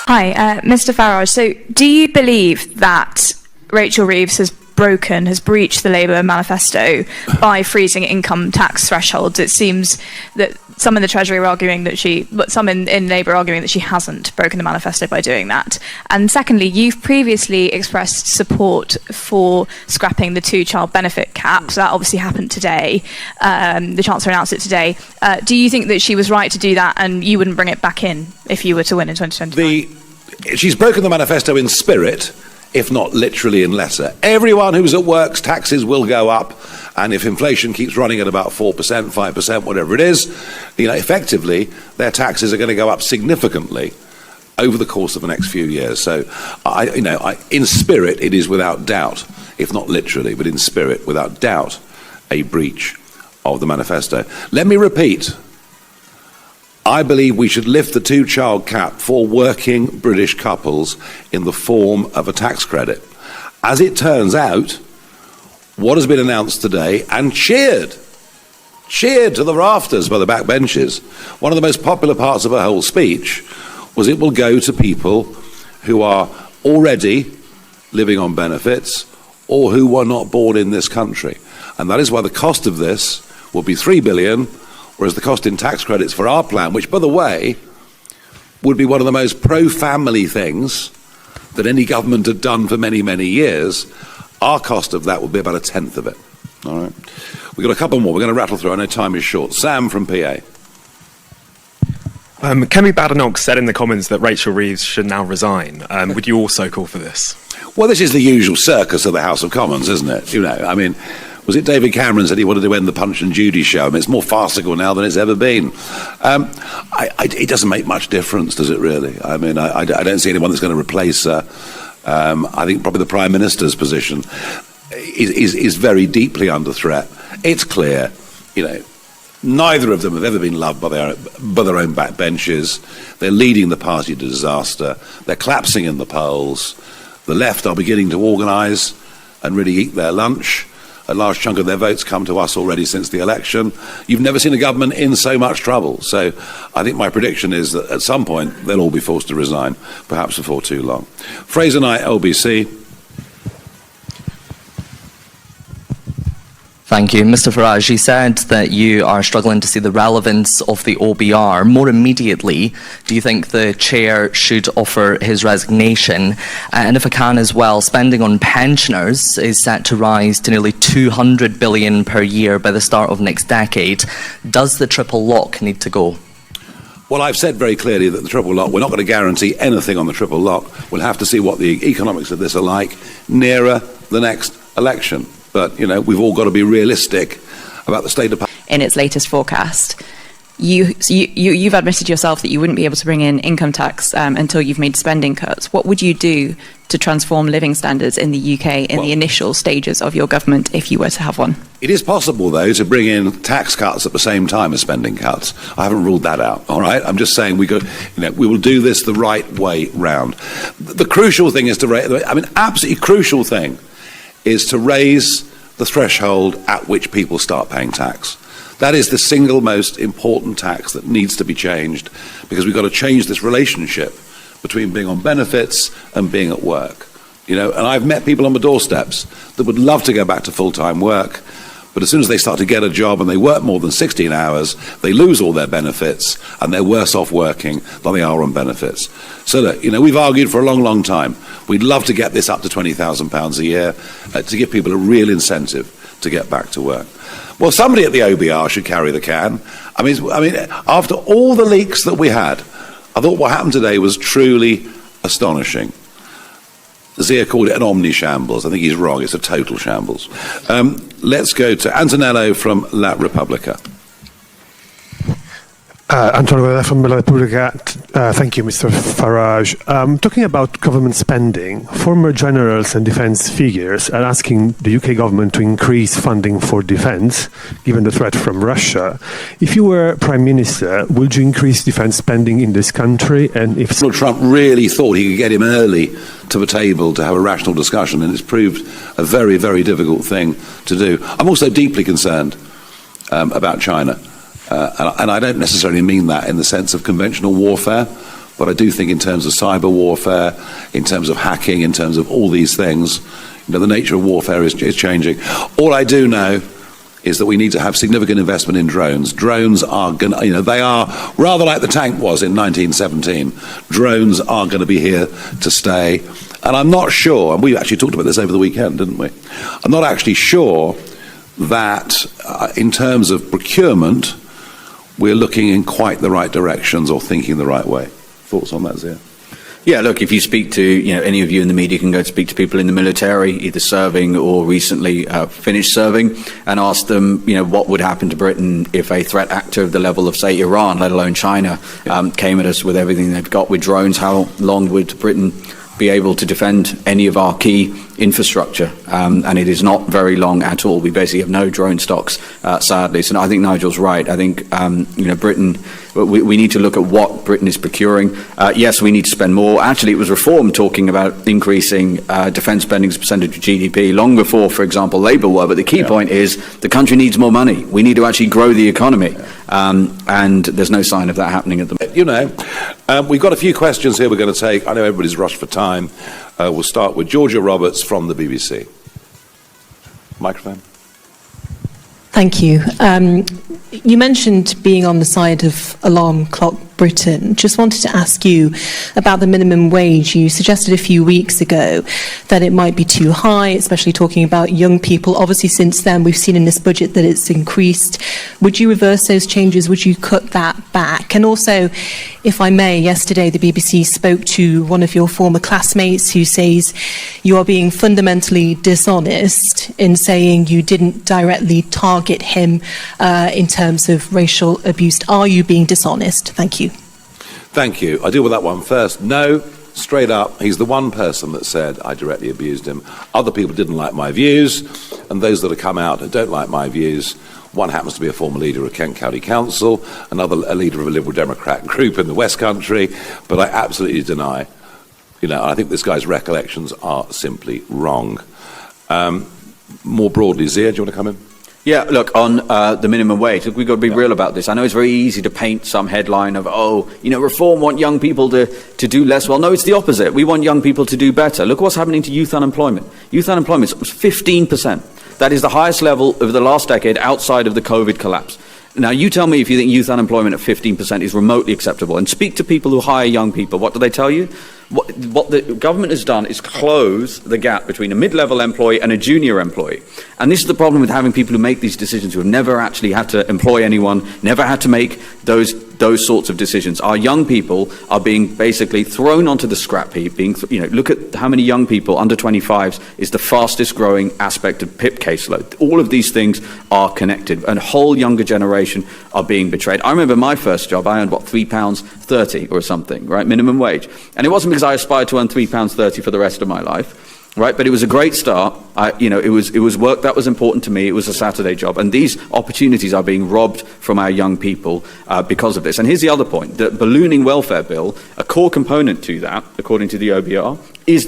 Hi, Mr. Farage. So do you believe that Rachel Reeves has breached the Labour manifesto by freezing income tax thresholds? It seems that some in the Treasury are arguing that some in Labour are arguing that she hasn't broken the manifesto by doing that. And secondly, you've previously expressed support for scrapping the 2-child benefit cap. So that obviously happened today. The Chancellor announced it today. Do you think that she was right to do that and you wouldn't bring it back in if you were to win in 2025? She's broken the manifesto in spirit, if not literally in letter. Everyone who's at work's taxes will go up, and if inflation keeps running at about 4%, 5%, whatever it is, effectively their taxes are going to go up significantly over the course of the next few years. So, in spirit, it is without doubt, if not literally, but in spirit, without doubt, a breach of the manifesto. Let me repeat. I believe we should lift the 2-child cap for working British couples in the form of a tax credit. As it turns out, what has been announced today and cheered to the rafters by the backbenchers, one of the most popular parts of her whole speech was it will go to people who are already living on benefits or who were not born in this country. And that is why the cost of this will be £3 billion, whereas the cost in tax credits for our plan, which, by the way, would be one of the most pro-family things that any government had done for many, many years, our cost of that would be about a tenth of it. All right. We've got a couple more. We're going to rattle through. I know time is short. Sam from PA. Kemi Badenoch said in the Commons that Rachel Reeves should now resign. Would you also call for this? Well, this is the usual circus of the House of Commons, isn't it? Was it David Cameron said he wanted to end the Punch and Judy show? it's more farcical now than it's ever been. It doesn't make much difference, does it really? I don't see anyone that's going to replace her. I think probably the Prime Minister's position is very deeply under threat. It's clear, neither of them have ever been loved by their own backbenchers. They're leading the party to disaster. They're collapsing in the polls. The left are beginning to organise and really eat their lunch. A large chunk of their votes come to us already since the election. You've never seen a government in so much trouble. So I think my prediction is that at some point they'll all be forced to resign, perhaps before too long. Fraser Knight, LBC. Thank you. Mr. Farage, you said that you are struggling to see the relevance of the OBR. More immediately, do you think the chair should offer his resignation? And if I can as well, spending on pensioners is set to rise to nearly $200 billion per year by the start of next decade. Does the triple lock need to go? Well, I've said very clearly that the triple lock, we're not going to guarantee anything on the triple lock. We'll have to see what the economics of this are like nearer the next election. But, we've all got to be realistic about the state of... In its latest forecast, you've admitted yourself that you wouldn't be able to bring in income tax until you've made spending cuts. What would you do to transform living standards in the UK in the initial stages of your government if you were to have one? It is possible, though, to bring in tax cuts at the same time as spending cuts. I haven't ruled that out, all right? I'm just saying we will do this the right way round. The crucial thing is absolutely crucial thing is to raise the threshold at which people start paying tax. That is the single most important tax that needs to be changed, because we've got to change this relationship between being on benefits and being at work. And I've met people on my doorsteps that would love to go back to full-time work, but as soon as they start to get a job and they work more than 16 hours, they lose all their benefits and they're worse off working than they are on benefits. So look, we've argued for a long, long time. We'd love to get this up to £20,000 a year to give people a real incentive to get back to work. Well, somebody at the OBR should carry the can. After all the leaks that we had, I thought what happened today was truly astonishing. Zia called it an omni-shambles. I think he's wrong. It's a total shambles. Let's go to Antonello from La Repubblica. Antonio from La Repubblica. Thank you, Mr. Farage. Talking about government spending, former generals and defence figures are asking the UK government to increase funding for defence, given the threat from Russia. If you were Prime Minister, would you increase defence spending in this country? And if Donald Trump really thought he could get him early to the table to have a rational discussion, and it's proved a very, very difficult thing to do. I'm also deeply concerned about China. And I don't necessarily mean that in the sense of conventional warfare, But I do think in terms of cyber warfare, in terms of hacking, in terms of all these things, the nature of warfare is changing. All I do know is that we need to have significant investment in drones. Drones are going to, they are, rather like the tank was in 1917, drones are going to be here to stay. And I'm not sure, and we actually talked about this over the weekend, didn't we? I'm not actually sure that in terms of procurement, we're looking in quite the right directions or thinking the right way. Thoughts on that, Zia? Yeah, look, if you speak to, any of you in the media can go and speak to people in the military, either serving or recently finished serving, and ask them, what would happen to Britain if a threat actor of the level of, say, Iran, let alone China, came at us with everything they've got with drones. How long would Britain be able to defend any of our key infrastructure? And it is not very long at all. We basically have no drone stocks, sadly. So I think Nigel's right. I think, Britain, we need to look at what Britain is procuring. Yes, we need to spend more. Actually, it was Reform talking about increasing defence spending as a percentage of GDP long before, for example, Labour were. But the key point is the country needs more money. We need to actually grow the economy. And there's no sign of that happening at the moment. We've got a few questions here we're going to take. I know everybody's rushed for time. We'll start with Georgia Roberts from the BBC. Microphone. Thank you. You mentioned being on the side of Alarm Clock Britain. Just wanted to ask you about the minimum wage. You suggested a few weeks ago that it might be too high, especially talking about young people. Obviously, since then, we've seen in this budget that it's increased. Would you reverse those changes? Would you cut that back? And also, if I may, yesterday the BBC spoke to one of your former classmates who says you are being fundamentally dishonest in saying you didn't directly target him in terms of racial abuse. Are you being dishonest? Thank you. Thank you. I'll deal with that one first. No, straight up, he's the one person that said I directly abused him. Other people didn't like my views, and those that have come out and don't like my views, one happens to be a former leader of Kent County Council, another a leader of a Liberal Democrat group in the West Country, but I absolutely deny. I think this guy's recollections are simply wrong. More broadly, Zia, do you want to come in? Yeah, look, on the minimum wage, we've got to be real about this. I know it's very easy to paint some headline of, Reform want young people to do less. Well, no, it's the opposite. We want young people to do better. Look what's happening to youth unemployment. Youth unemployment is 15%. That is the highest level over the last decade outside of the COVID collapse. Now, you tell me if you think youth unemployment at 15% is remotely acceptable. And speak to people who hire young people. What do they tell you? What the government has done is close the gap between a mid-level employee and a junior employee. And this is the problem with having people who make these decisions who have never actually had to employ anyone, never had to make those sorts of decisions. Our young people are being basically thrown onto the scrap heap. Look at how many young people under 25s is the fastest growing aspect of PIP caseload. All of these things are connected, and a whole younger generation are being betrayed. I remember my first job, I earned £3.30 or something, right, minimum wage, and it wasn't because I aspired to earn £3.30 for the rest of my life, right? But it was a great start. It was work that was important to me. It was a Saturday job, and these opportunities are being robbed from our young people because of this. And here's the other point: the ballooning welfare bill, a core component to that, according to the OBR, is